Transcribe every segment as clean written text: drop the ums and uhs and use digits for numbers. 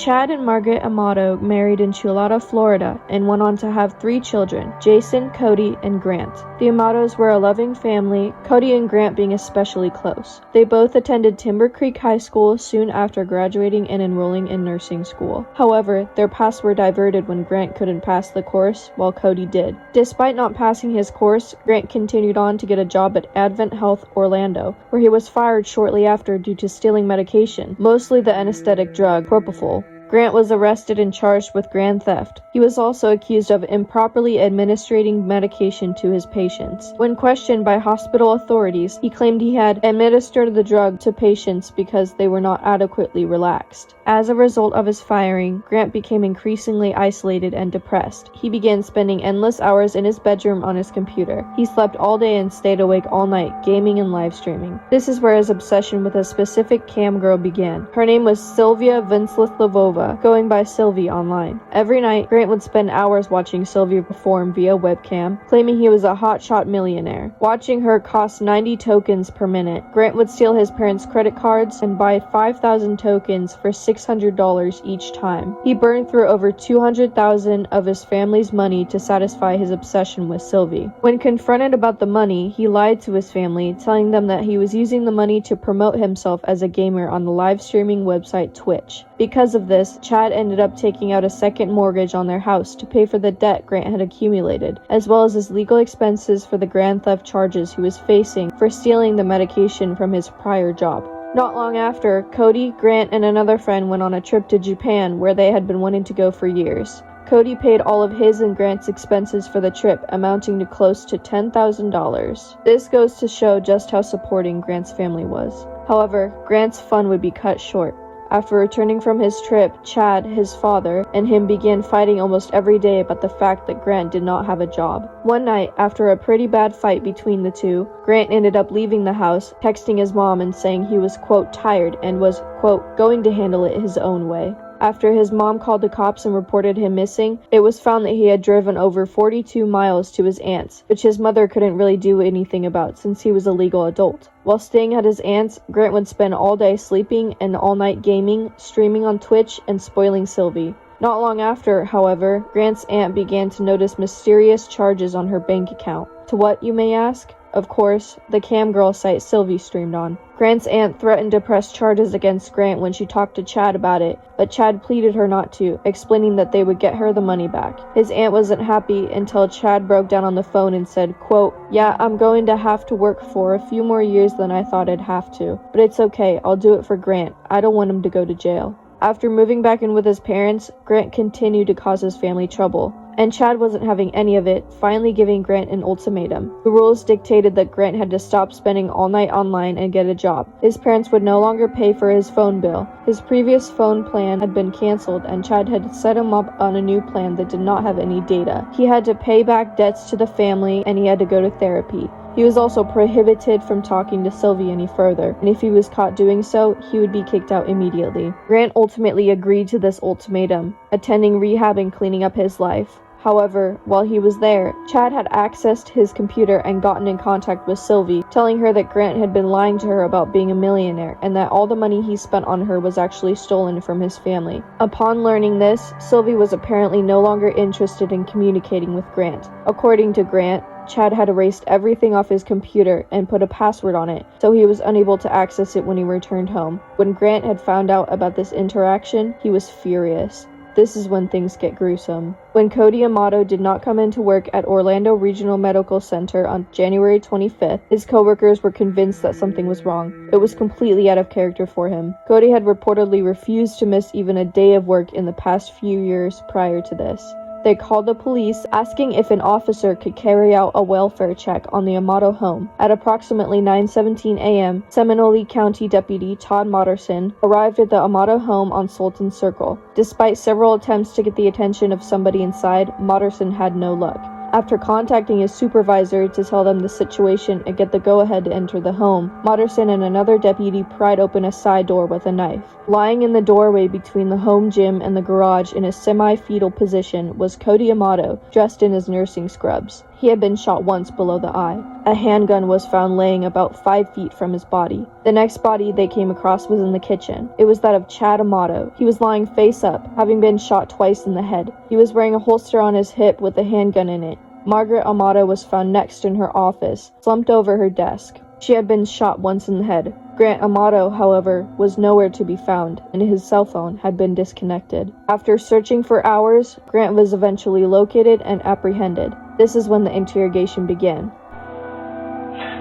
Chad and Margaret Amato married in Chulada, Florida, and went on to have 3 children, Jason, Cody, and Grant. The Amatos were a loving family, Cody and Grant being especially close. They both attended Timber Creek High School soon after graduating and enrolling in nursing school. However, their paths were diverted when Grant couldn't pass the course, while Cody did. Despite not passing his course, Grant continued on to get a job at Advent Health Orlando, where he was fired shortly after due to stealing medication, mostly the anesthetic drug propofol. Grant was arrested and charged with grand theft. He was also accused of improperly administering medication to his patients. When questioned by hospital authorities, he claimed he had administered the drug to patients because they were not adequately relaxed. As a result of his firing, Grant became increasingly isolated and depressed. He began spending endless hours in his bedroom on his computer. He slept all day and stayed awake all night, gaming and live streaming. This is where his obsession with a specific cam girl began. Her name was Sylvia Vinsleth-Lavova, going by Sylvie online. Every night, Grant would spend hours watching Sylvia perform via webcam, claiming he was a hotshot millionaire. Watching her cost 90 tokens per minute. Grant would steal his parents' credit cards and buy 5,000 tokens for $600 each time. He burned through over $200,000 of his family's money to satisfy his obsession with Sylvie. When confronted about the money, he lied to his family, telling them that he was using the money to promote himself as a gamer on the live streaming website Twitch. Because of this, Chad ended up taking out a second mortgage on their house to pay for the debt Grant had accumulated, as well as his legal expenses for the grand theft charges he was facing for stealing the medication from his prior job. Not long after, Cody, Grant, and another friend went on a trip to Japan where they had been wanting to go for years. Cody paid all of his and Grant's expenses for the trip, amounting to close to $10,000. This goes to show just how supporting Grant's family was. However, Grant's fun would be cut short. After returning from his trip, Chad, his father, and him began fighting almost every day about the fact that Grant did not have a job. One night, after a pretty bad fight between the two, Grant ended up leaving the house, texting his mom and saying he was, quote, tired and was, quote, going to handle it his own way. After his mom called the cops and reported him missing, it was found that he had driven over 42 miles to his aunt's, which his mother couldn't really do anything about since he was a legal adult. While staying at his aunt's, Grant would spend all day sleeping and all night gaming, streaming on Twitch, and spoiling Sylvie. Not long after, however, Grant's aunt began to notice mysterious charges on her bank account. To what, you may ask? Of course, the camgirl site Sylvie streamed on. Grant's aunt threatened to press charges against Grant when she talked to Chad about it, but Chad pleaded her not to, explaining that they would get her the money back. His aunt wasn't happy until Chad broke down on the phone and said, quote, yeah, I'm going to have to work for a few more years than I thought I'd have to, but it's okay, I'll do it for Grant. I don't want him to go to jail. After moving back in with his parents, Grant continued to cause his family trouble, and Chad wasn't having any of it, finally giving Grant an ultimatum. The rules dictated that Grant had to stop spending all night online and get a job. His parents would no longer pay for his phone bill. His previous phone plan had been canceled, and Chad had set him up on a new plan that did not have any data. He had to pay back debts to the family, and he had to go to therapy. He was also prohibited from talking to Sylvie any further, and if he was caught doing so, he would be kicked out immediately. Grant ultimately agreed to this ultimatum, attending rehab and cleaning up his life. However, while he was there, Chad had accessed his computer and gotten in contact with Sylvie, telling her that Grant had been lying to her about being a millionaire and that all the money he spent on her was actually stolen from his family. Upon learning this, Sylvie was apparently no longer interested in communicating with Grant. According to Grant, Chad had erased everything off his computer and put a password on it, so he was unable to access it when he returned home. When Grant had found out about this interaction, he was furious. This is when things get gruesome. When Cody Amato did not come into work at Orlando Regional Medical Center on January 25th, his coworkers were convinced that something was wrong. It was completely out of character for him. Cody had reportedly refused to miss even a day of work in the past few years prior to this. They called the police, asking if an officer could carry out a welfare check on the Amato home. At approximately 9:17 a.m., Seminole County Deputy Todd Motterson arrived at the Amato home on Sultan Circle. Despite several attempts to get the attention of somebody inside, Motterson had no luck. After contacting his supervisor to tell them the situation and get the go-ahead to enter the home, Motterson and another deputy pried open a side door with a knife. Lying in the doorway between the home gym and the garage in a semi-fetal position was Cody Amato, dressed in his nursing scrubs. He had been shot once below the eye. A handgun was found laying about 5 feet from his body. The next body they came across was in the kitchen. It was that of Chad Amato. He was lying face up, having been shot twice in the head. He was wearing a holster on his hip with a handgun in it. Margaret Amato was found next in her office, slumped over her desk. She had been shot once in the head. Grant Amato, however, was nowhere to be found, and his cell phone had been disconnected. After searching for hours, Grant was eventually located and apprehended. This is when the interrogation began.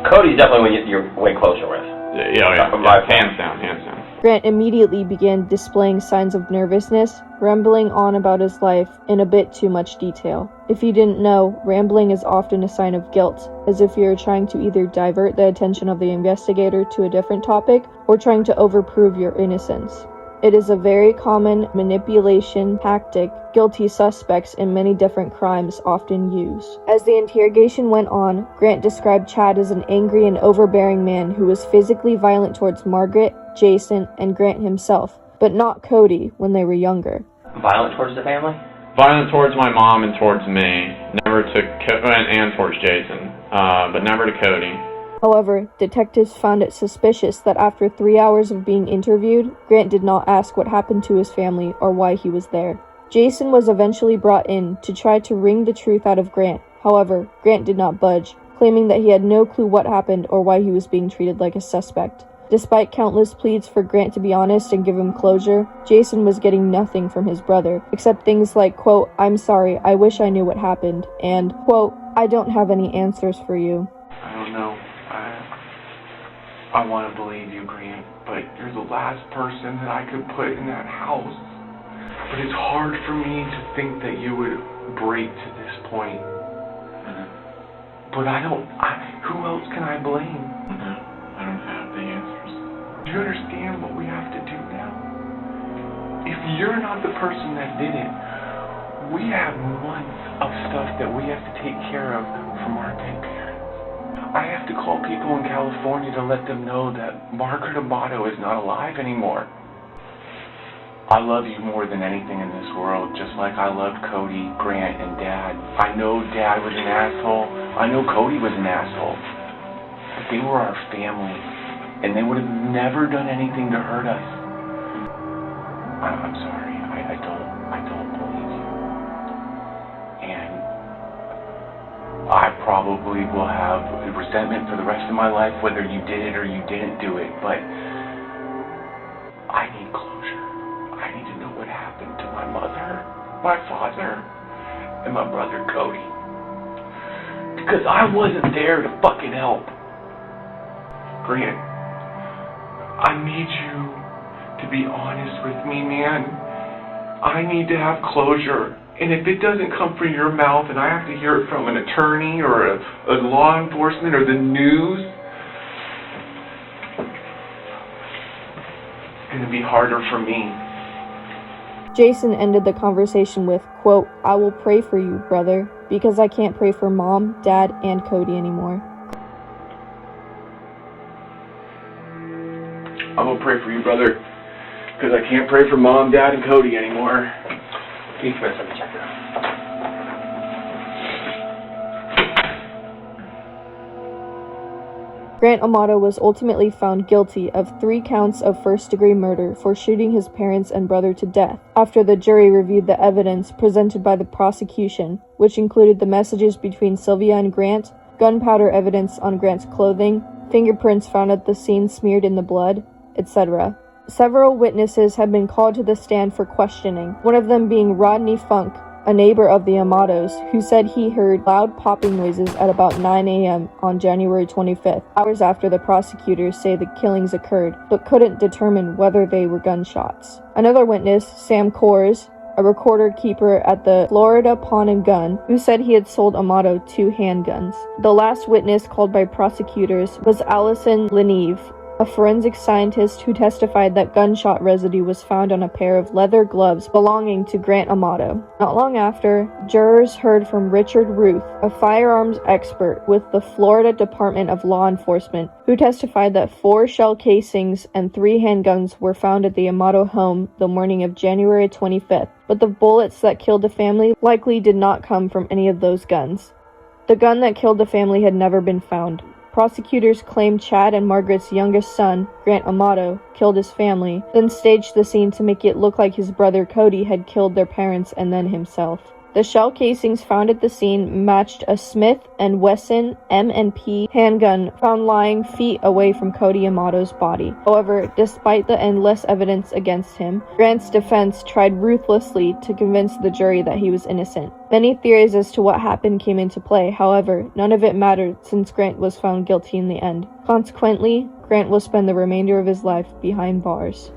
Cody's definitely when you're way closer with. Yeah, hands down. Grant immediately began displaying signs of nervousness, rambling on about his life in a bit too much detail. If you didn't know, rambling is often a sign of guilt, as if you're trying to either divert the attention of the investigator to a different topic or trying to overprove your innocence. It is a very common manipulation tactic guilty suspects in many different crimes often use. As the interrogation went on, Grant described Chad as an angry and overbearing man who was physically violent towards Margaret, Jason, and Grant himself, but not Cody when they were younger. Violent towards the family? Violent towards my mom and towards me. Never to and towards Jason, but never to Cody. However, detectives found it suspicious that after 3 hours of being interviewed, Grant did not ask what happened to his family or why he was there. Jason was eventually brought in to try to wring the truth out of Grant. However, Grant did not budge, claiming that he had no clue what happened or why he was being treated like a suspect. Despite countless pleas for Grant to be honest and give him closure, Jason was getting nothing from his brother, except things like, quote, "I'm sorry, I wish I knew what happened," and, quote, "I don't have any answers for you." I don't know. I want to believe you, Grant, but you're the last person that I could put in that house. But it's hard for me to think that you would break to this point. But who else can I blame? I don't have the answers. Do you understand what we have to do now? If you're not the person that did it, we have months of stuff that we have to take care of from our dead parents. I have to call people in California to let them know that Margaret Amato is not alive anymore. I love you more than anything in this world, just like I loved Cody, Grant, and Dad. I know Dad was an asshole. I know Cody was an asshole. But they were our family, and they would have never done anything to hurt us. I'm sorry. I don't believe you. And I probably will have resentment for the rest of my life, whether you did it or you didn't do it, but I need closure. I need to know what happened to my mother, my father, and my brother Cody. Because I wasn't there to fucking help. Grant, I need you to be honest with me, man. I need to have closure. And if it doesn't come from your mouth and I have to hear it from an attorney or a law enforcement or the news, it's going to be harder for me. Jason ended the conversation with, quote, "I will pray for you, brother, because I can't pray for Mom, Dad, and Cody anymore." I'm going to pray for you, brother, because I can't pray for Mom, Dad, and Cody anymore. Keith, let me check it out. Grant Amato was ultimately found guilty of 3 counts of first-degree murder for shooting his parents and brother to death after the jury reviewed the evidence presented by the prosecution, which included the messages between Sylvia and Grant, gunpowder evidence on Grant's clothing, fingerprints found at the scene smeared in the blood, etc. Several witnesses had been called to the stand for questioning, one of them being Rodney Funk, a neighbor of the Amatos, who said he heard loud popping noises at about 9 a.m. on January 25th, hours after the prosecutors say the killings occurred, but couldn't determine whether they were gunshots. Another witness, Sam Coors, a recorder keeper at the Florida Pawn and Gun, who said he had sold Amato 2 handguns. The last witness called by prosecutors was Allison Leneve, a forensic scientist who testified that gunshot residue was found on a pair of leather gloves belonging to Grant Amato. Not long after, jurors heard from Richard Ruth, a firearms expert with the Florida Department of Law Enforcement, who testified that 4 shell casings and 3 handguns were found at the Amato home the morning of January 25th, but the bullets that killed the family likely did not come from any of those guns. The gun that killed the family had never been found. Prosecutors claimed Chad and Margaret's youngest son, Grant Amato, killed his family, then staged the scene to make it look like his brother Cody had killed their parents and then himself. The shell casings found at the scene matched a Smith & Wesson M&P handgun found lying feet away from Cody Amato's body. However, despite the endless evidence against him, Grant's defense tried ruthlessly to convince the jury that he was innocent. Many theories as to what happened came into play, however, none of it mattered since Grant was found guilty in the end. Consequently, Grant will spend the remainder of his life behind bars.